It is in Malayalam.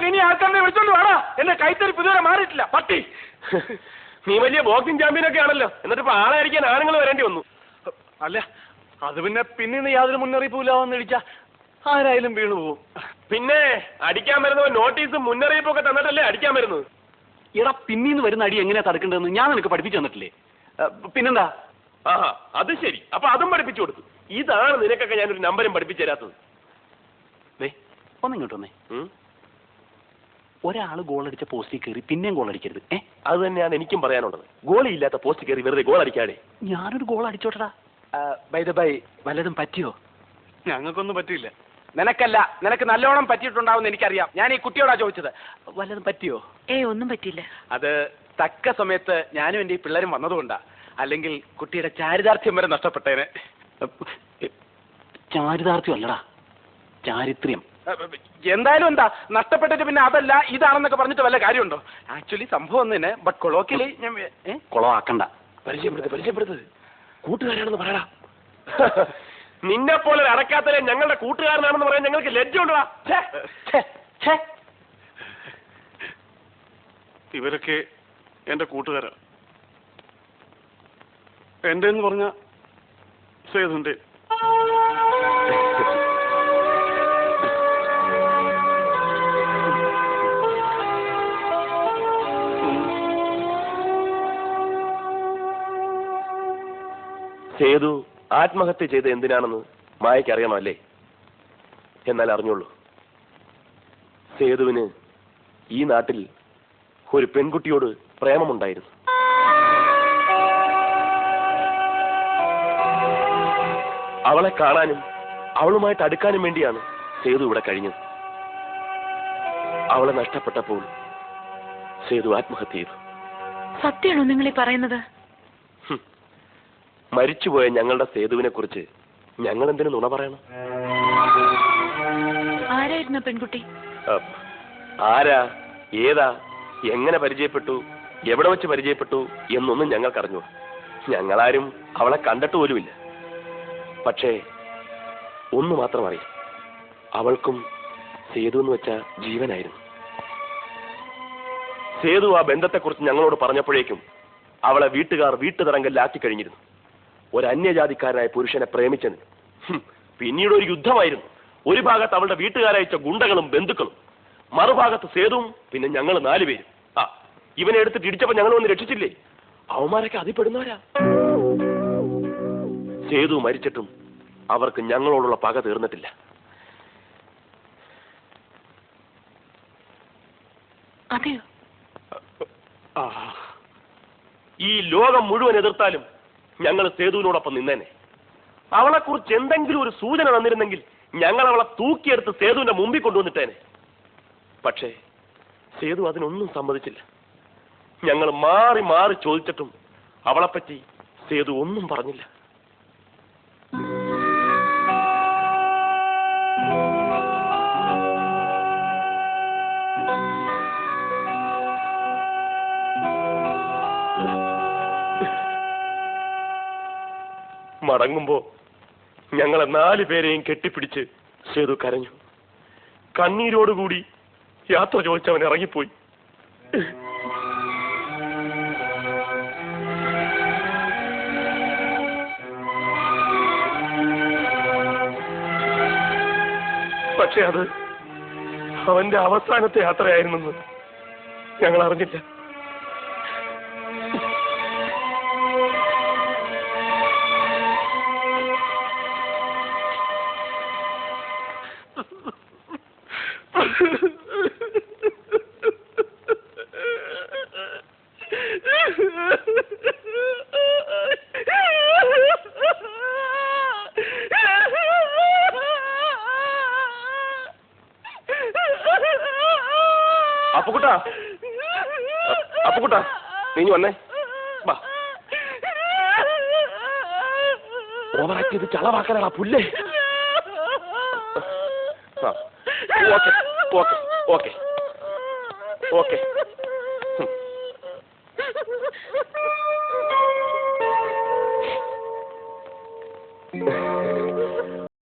എങ്കിൽ ഇനി ആൾക്കാരെ വിളിച്ചോണ്ട് വേണം. എന്റെ കൈത്തരിപ്പ് ഇതുവരെ മാറിയിട്ടില്ല. പട്ടി, നീ വലിയ ബോക്സിംഗ് ചാമ്പ്യനൊക്കെ ആണല്ലോ, എന്നിട്ട് ഇപ്പൊ ആളായിരിക്കാൻ ആണുങ്ങൾ വരേണ്ടി വന്നു. അല്ല, അത് പിന്നെ യാതൊരു മുന്നറിയിപ്പും ഇല്ലാന്ന് ഇടിച്ചാ ആരായാലും വീണു പോവും. പിന്നെ അടിക്കാൻ വരുന്നവൻ നോട്ടീസും മുന്നറിയിപ്പും ഒക്കെ തന്നിട്ടല്ലേ അടിക്കാൻ വരുന്നത്. ഇട പിന്നീന്ന് വരുന്ന അടി എങ്ങനെയാ തടുക്കേണ്ടതെന്ന് ഞാൻ നിനക്ക് പഠിപ്പിച്ചു തന്നിട്ടില്ലേ? പിന്നെന്താ? ആഹാ, അത് ശരി. അപ്പൊ അതും പഠിപ്പിച്ചു കൊടുത്തു. ഇതാണ് നിനക്കൊക്കെ ഞാനൊരു നമ്പരും പഠിപ്പിച്ചു തരാത്തത്. ഒന്നിങ്ങോട്ട് വന്നേ. ഒരാൾ ഗോൾ അടിച്ച പോസ്റ്റിൽ കയറി പിന്നെയും ഗോൾ അടിക്കരുത്. അത് തന്നെയാണ് എനിക്കും പറയാനുള്ളത്. ഗോളി ഇല്ലാത്ത പോസ്റ്റ് കയറി വെറുതെ ഗോൾ അടിക്കാതെ. ഞാനൊരു ഗോൾ അടിച്ചോട്ടടാ. വല്ലതും പറ്റിയോ? ഞങ്ങൾക്കൊന്നും പറ്റിയില്ല. നിനക്കല്ല, നിനക്ക് നല്ലോണം പറ്റിയിട്ടുണ്ടാവുമെന്ന് എനിക്കറിയാം. ഞാൻ ഈ കുട്ടിയോടാ ചോദിച്ചത്. വല്ലതും പറ്റിയോ? ഒന്നും പറ്റിയില്ല. അത് തക്ക സമയത്ത് ഞാനും എൻ്റെ ഈ പിള്ളേരും വന്നതുകൊണ്ടാ. അല്ലെങ്കിൽ കുട്ടിയുടെ ചാരിതാർത്ഥ്യം വരെ നഷ്ടപ്പെട്ടേനെ. ചാരിതാർത്ഥ്യം അല്ലടാ, ചാരിത്രം. എന്തായാലും എന്താ നഷ്ടപ്പെട്ടിട്ട് പിന്നെ അതല്ല ഇതാണെന്നൊക്കെ പറഞ്ഞിട്ട് വല്ല കാര്യമുണ്ടോ? ആക്ച്വലി സംഭവം ഒന്ന് തന്നെ. ബട്ട് കൊളോക്കിയലി ഞാൻ കൊളവാക്കണ്ട. പരിചയപ്പെടുത്തത് കൂട്ടുകാരാണെന്ന് പറയടാ. നിന്നെ പോലെ അടക്കാത്തല്ലേ ഞങ്ങളുടെ കൂട്ടുകാരനാണെന്ന് പറയാൻ ഞങ്ങൾക്ക് ലജ്ജയുണ്ടടാ. ഇവരൊക്കെ എന്റെ കൂട്ടുകാരാ. എന്റെ എന്ന് പറഞ്ഞ സേതുന്റെ. സേതു ആത്മഹത്യ ചെയ്ത് എന്തിനാണെന്ന് മായയ്ക്ക് അറിയണമല്ലേ? എന്നാൽ അറിഞ്ഞോളൂ, സേതുവിന് ഈ നാട്ടിൽ ഒരു പെൺകുട്ടിയോട് പ്രേമമുണ്ടായിരുന്നു. അവളെ കാണാനും അവളുമായിട്ട് അടുക്കാനും വേണ്ടിയാണ് സേതു ഇവിടെ കഴിഞ്ഞത്. അവളെ നഷ്ടപ്പെട്ടപ്പോൾ സേതു ആത്മഹത്യ ചെയ്തു. സത്യമാണോ നിങ്ങൾ ഈ പറയുന്നത്? മരിച്ചുപോയ ഞങ്ങളുടെ സേതുവിനെ കുറിച്ച് ഞങ്ങൾ എന്തിനു നുണ പറയണം? ആരായിരുന്നു പെൺകുട്ടി? ആരാ, ഏതാ, എങ്ങനെ പരിചയപ്പെട്ടു, എവിടെ വെച്ച് പരിചയപ്പെട്ടു എന്നൊന്നും ഞങ്ങൾക്കറിഞ്ഞു. ഞങ്ങളാരും അവളെ കണ്ടിട്ട് പോലുമില്ല. പക്ഷേ ഒന്ന് മാത്രം അറിയാം, അവൾക്കും സേതു എന്ന് വെച്ച ജീവനായിരുന്നു. സേതു ആ ബന്ധത്തെക്കുറിച്ച് ഞങ്ങളോട് പറഞ്ഞപ്പോഴേക്കും അവളെ വീട്ടുകാർ വീട്ടുതടങ്കലിലാക്കി കഴിഞ്ഞിരുന്നു. ഒരു അന്യജാതിക്കാരനായ പുരുഷനെ പ്രേമിച്ചത്. പിന്നീട് ഒരു യുദ്ധമായിരുന്നു. ഒരു ഭാഗത്ത് അവളുടെ വീട്ടുകാരയച്ച ഗുണ്ടകളും ബന്ധുക്കളും, മറുഭാഗത്ത് സേതുവും, പിന്നെ ഞങ്ങൾ 4 പേരും. ഇവനെ എടുത്തിട്ട് ഇടിച്ചപ്പോ ഞങ്ങൾ ഒന്ന് രക്ഷിച്ചില്ലേ? അവന്മാരൊക്കെ അതിൽപ്പെടുന്നവരാ. സേതു മരിച്ചിട്ടും അവർക്ക് ഞങ്ങളോടുള്ള പക തീർന്നിട്ടില്ല. അതെയോ? ഈ ലോകം മുഴുവൻ എതിർത്താലും ഞങ്ങൾ സേതുവിനോടൊപ്പം നിന്നേനെ. അവളെക്കുറിച്ച് എന്തെങ്കിലും ഒരു സൂചന തന്നിരുന്നെങ്കിൽ ഞങ്ങൾ അവളെ തൂക്കിയെടുത്ത് സേതുവിന്റെ മുമ്പിൽ കൊണ്ടുവന്നിട്ടേനെ. പക്ഷേ സേതു അതിനൊന്നും സമ്മതിച്ചില്ല. ഞങ്ങൾ മാറി മാറി ചോദിച്ചിട്ടും അവളെപ്പറ്റി സേതു ഒന്നും പറഞ്ഞില്ല. മടങ്ങുമ്പോ ഞങ്ങളെ 4 പേരെയും കെട്ടിപ്പിടിച്ച് സേതു കരഞ്ഞു. കണ്ണീരോടുകൂടി യാത്ര ചോദിച്ചവൻ ഇറങ്ങിപ്പോയി. പക്ഷെ അത് അവന്റെ അവസാനത്തെ യാത്രയായിരുന്നെന്ന് ഞങ്ങൾ അറിഞ്ഞില്ല. അപ്പുക്കുട്ടാ, നീ വന്നേ. ഓവറാക്കി ഇത് ചളവാക്കാനാ പുല്ലേ. Okay okay okay okay